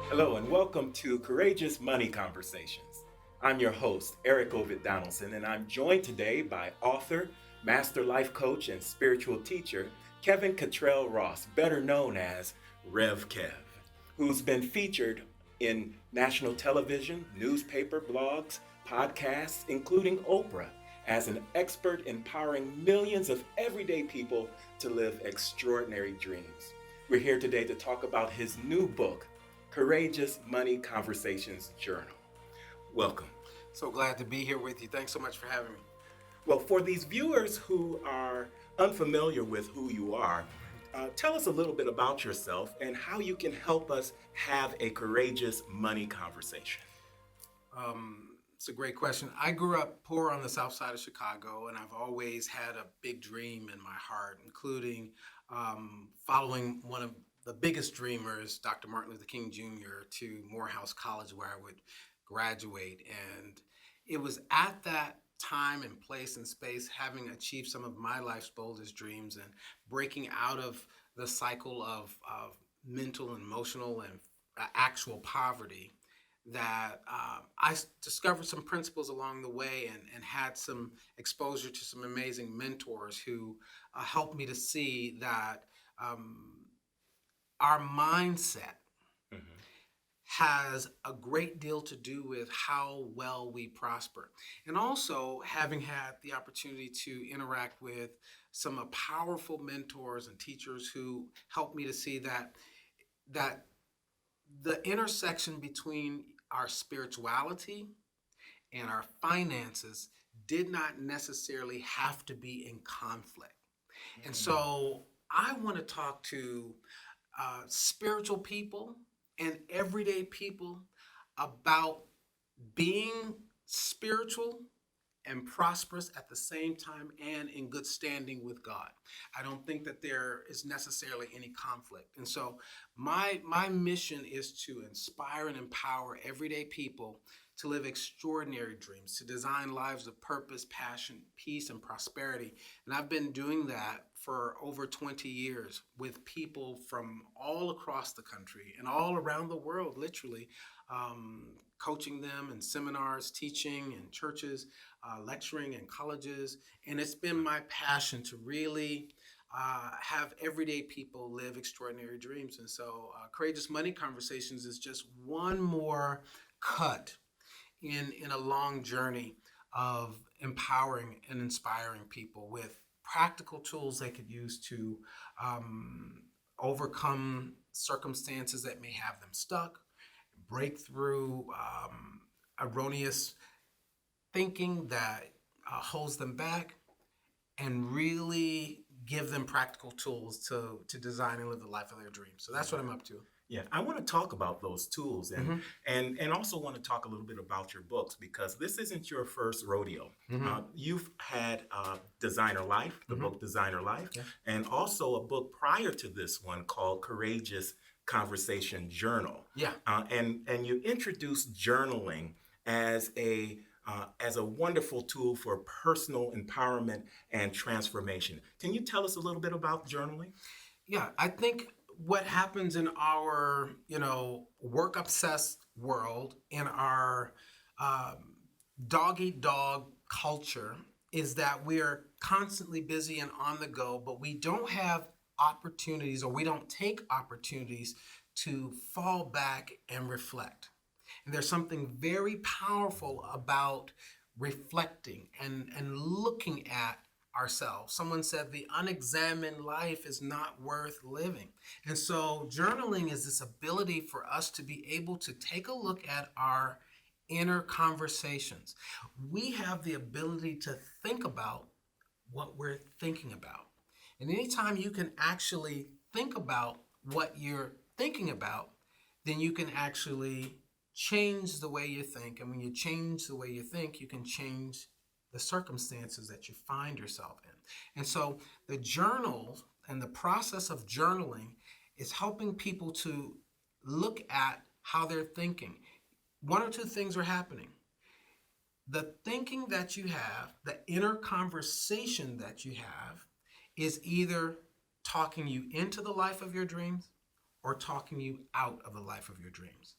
Hello, and welcome to Courageous Money Conversations. I'm your host, Eric Ovid Donaldson, and I'm joined today by author, master life coach, and spiritual teacher, Kevin Kitrell Ross, better known as Rev Kev, who's been featured in national television, newspaper, blogs, podcasts, including Oprah, as an expert empowering millions of everyday people to live extraordinary dreams. We're here today to talk about his new book, Courageous Money Conversations Journal. Welcome. So glad to be here with you. Thanks so much for having me. Well, for these viewers who are unfamiliar with who you are, tell us a little bit about yourself and how you can help us have a courageous money conversation. It's a great question. I grew up poor on the south side of Chicago, and I've always had a big dream in my heart, including following one of the biggest dreamers, Dr. Martin Luther King Jr., to Morehouse College, where I would graduate. And it was at that time and place and space, having achieved some of my life's boldest dreams and breaking out of the cycle of mental and emotional and actual poverty, that I discovered some principles along the way and had some exposure to some amazing mentors who helped me to see that our mindset has a great deal to do with how well we prosper. And also having had the opportunity to interact with some powerful mentors and teachers who helped me to see that the intersection between our spirituality and our finances did not necessarily have to be in conflict. And so I want to talk to spiritual people and everyday people about being spiritual and prosperous at the same time and in good standing with God. I don't think that there is necessarily any conflict. And so my mission is to inspire and empower everyday people to live extraordinary dreams, to design lives of purpose, passion, peace, and prosperity. And I've been doing that for over 20 years with people from all across the country and all around the world, literally, coaching them in seminars, teaching in churches, lecturing in colleges. And it's been my passion to really have everyday people live extraordinary dreams. And so Courageous Money Conversations is just one more cut in a long journey of empowering and inspiring people with practical tools they could use to overcome circumstances that may have them stuck, break through erroneous thinking that holds them back, and really give them practical tools to design and live the life of their dreams. So that's what I'm up to. Yeah, I want to talk about those tools and also want to talk a little bit about your books, because this isn't your first rodeo. You've had Designer Life, the book Designer Life, and also a book prior to this one called Courageous Conversation Journal. Yeah. And you introduced journaling as a wonderful tool for personal empowerment and transformation. Can you tell us a little bit about journaling? Yeah, I think what happens in our, work obsessed world, in our dog-eat-dog culture, is that we're constantly busy and on the go, but we don't have opportunities, or we don't take opportunities to fall back and reflect. And there's something very powerful about reflecting and looking at ourselves. Someone said the unexamined life is not worth living. And so journaling is this ability for us to be able to take a look at our inner conversations. We have the ability to think about what we're thinking about. And anytime you can actually think about what you're thinking about, then you can actually change the way you think. And when you change the way you think, you can change the circumstances that you find yourself in. And so the journal and the process of journaling is helping people to look at how they're thinking. One or two things are happening. The thinking that you have, the inner conversation that you have, is either talking you into the life of your dreams or talking you out of the life of your dreams.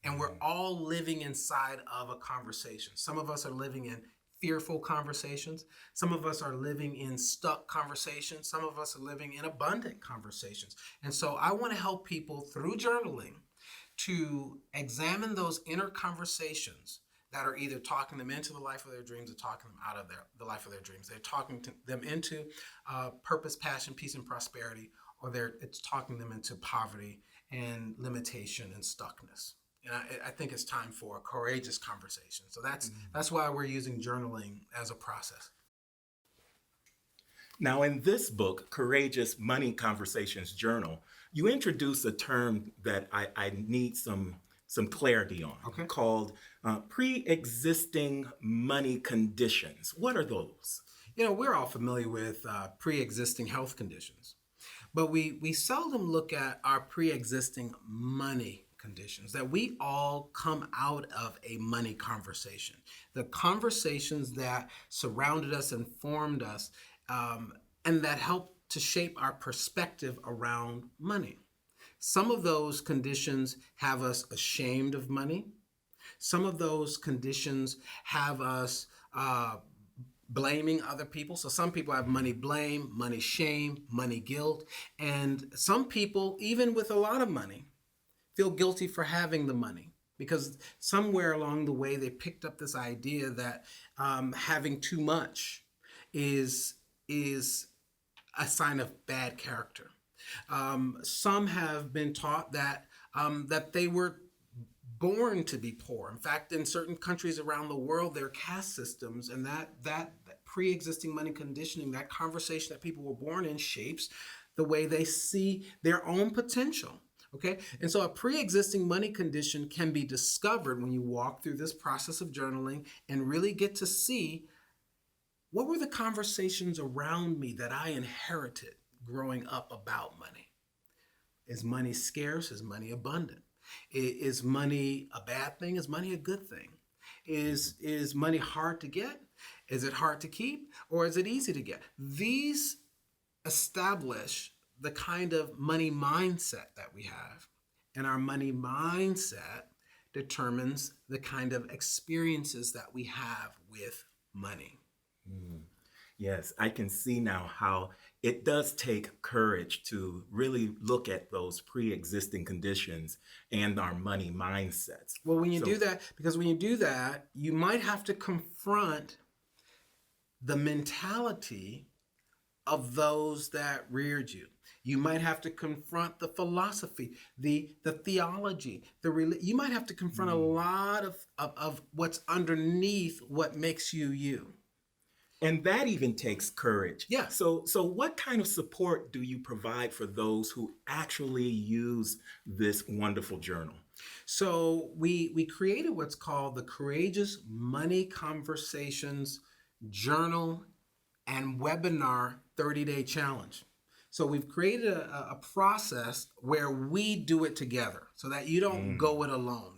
And we're all living inside of a conversation. Some of us are living in fearful conversations. Some of us are living in stuck conversations. Some of us are living in abundant conversations. And so I want to help people through journaling to examine those inner conversations that are either talking them into the life of their dreams or talking them out of the life of their dreams. They're talking them into purpose, passion, peace, and prosperity, or it's talking them into poverty and limitation and stuckness. And I think it's time for a courageous conversation. So that's why we're using journaling as a process. Now, in this book, Courageous Money Conversations Journal, you introduce a term that I need some clarity on, called preexisting money conditions. What are those? We're all familiar with pre-existing health conditions, but we seldom look at our pre-existing money conditions, that we all come out of a money conversation. The conversations that surrounded us and formed us, and that helped to shape our perspective around money. Some of those conditions have us ashamed of money. Some of those conditions have us blaming other people. So some people have money blame, money shame, money guilt. And some people, even with a lot of money, feel guilty for having the money, because somewhere along the way they picked up this idea that having too much is a sign of bad character. Some have been taught that they were born to be poor. In fact, in certain countries around the world, there are caste systems, and that pre-existing money conditioning, that conversation that people were born in, shapes the way they see their own potential. Okay, and so a pre-existing money condition can be discovered when you walk through this process of journaling and really get to see what were the conversations around me that I inherited growing up about money. Is money scarce? Is money abundant? Is money a bad thing? Is money a good thing? Is money hard to get? Is it hard to keep? Or is it easy to get? These establish the kind of money mindset that we have. And our money mindset determines the kind of experiences that we have with money. Yes, I can see now how it does take courage to really look at those pre-existing conditions and our money mindsets. Well, when you do that, you might have to confront the mentality of those that reared you. You might have to confront the philosophy, the theology, you might have to confront a lot of what's underneath what makes you you. And that even takes courage. Yeah. So what kind of support do you provide for those who actually use this wonderful journal? So we created what's called the Courageous Money Conversations Journal and Webinar 30-Day Challenge. So we've created a process where we do it together so that you don't go it alone.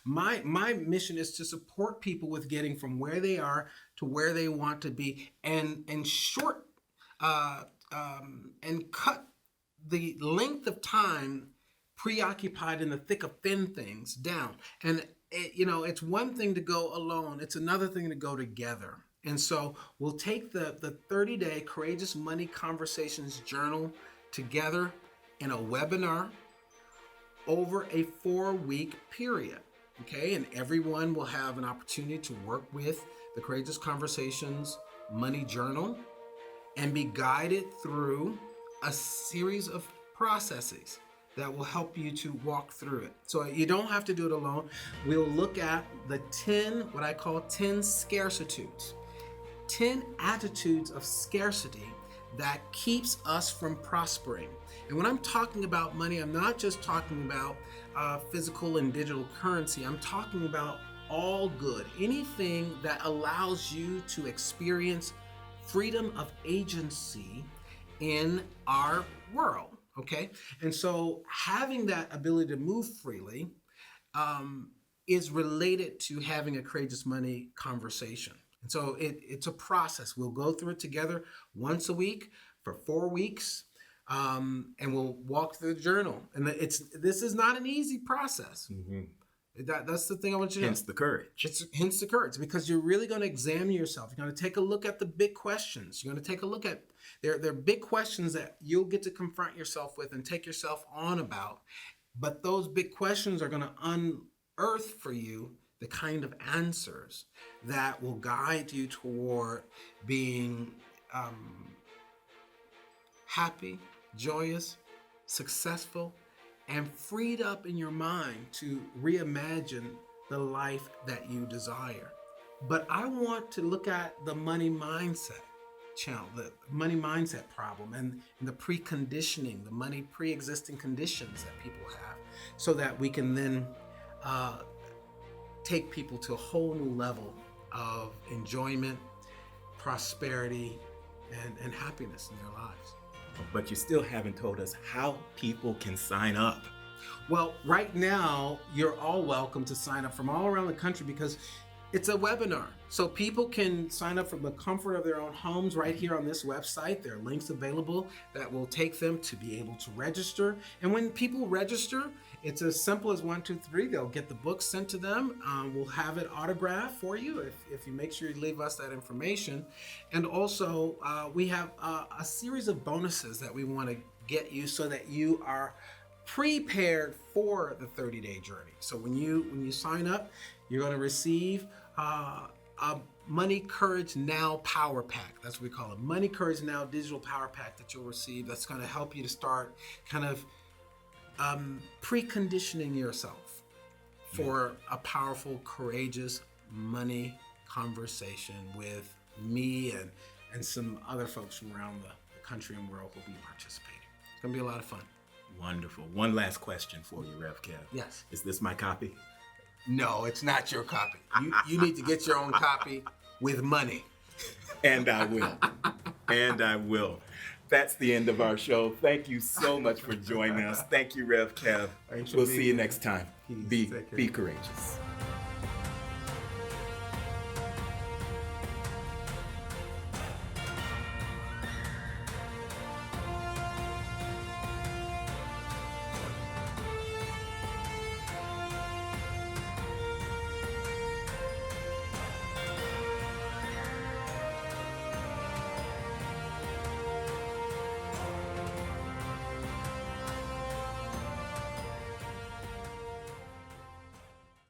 My mission is to support people with getting from where they are to where they want to be, and short and cut the length of time preoccupied in the thick of thin things down. And it's one thing to go alone; it's another thing to go together. And so we'll take the 30-day Courageous Money Conversations Journal together in a webinar over a 4-week period. Okay, and everyone will have an opportunity to work with the Courageous Conversations Money Journal and be guided through a series of processes that will help you to walk through it. So you don't have to do it alone. We'll look at the 10, what I call 10 scarcitudes. 10 attitudes of scarcity that keeps us from prospering. And when I'm talking about money, I'm not just talking about physical and digital currency. I'm talking about all good, anything that allows you to experience freedom of agency in our world. Okay, and so having that ability to move freely is related to having a courageous money conversation. And so it's a process. We'll go through it together once a week for 4 weeks, and we'll walk through the journal. And this is not an easy process. Mm-hmm. That's the thing I want you to know. Hence the courage. Hence the courage, because you're really going to examine yourself. You're going to take a look at the big questions. You're going to take a look at there are big questions that you'll get to confront yourself with and take yourself on about. But those big questions are going to unearth for you the kind of answers that will guide you toward being happy, joyous, successful, and freed up in your mind to reimagine the life that you desire. But I want to look at the money mindset channel, the money mindset problem, and the preconditioning, the money pre-existing conditions that people have, so that we can then take people to a whole new level of enjoyment, prosperity, and happiness in their lives. But you still haven't told us how people can sign up. Well, right now, you're all welcome to sign up from all around the country, because it's a webinar. So people can sign up from the comfort of their own homes right here on this website. There are links available that will take them to be able to register. And when people register, it's as simple as 1, 2, 3. They'll get the book sent to them. We'll have it autographed for you if you make sure you leave us that information. And also, we have a series of bonuses that we want to get you so that you are prepared for the 30-day journey. So when you sign up, you're going to receive a Money Courage Now Power Pack. That's what we call it. Money Courage Now Digital Power Pack that you'll receive. That's going to help you to start kind of preconditioning yourself for a powerful, courageous money conversation with me and some other folks from around the country and world who will be participating. It's going to be a lot of fun. Wonderful. One last question for you, Rev Kev. Yes. Is this my copy? No, it's not your copy. You need to get your own copy with money. And I will. And I will. That's the end of our show. Thank you so much for joining us. Thank you, Rev Kev. We'll see you next time. Be courageous.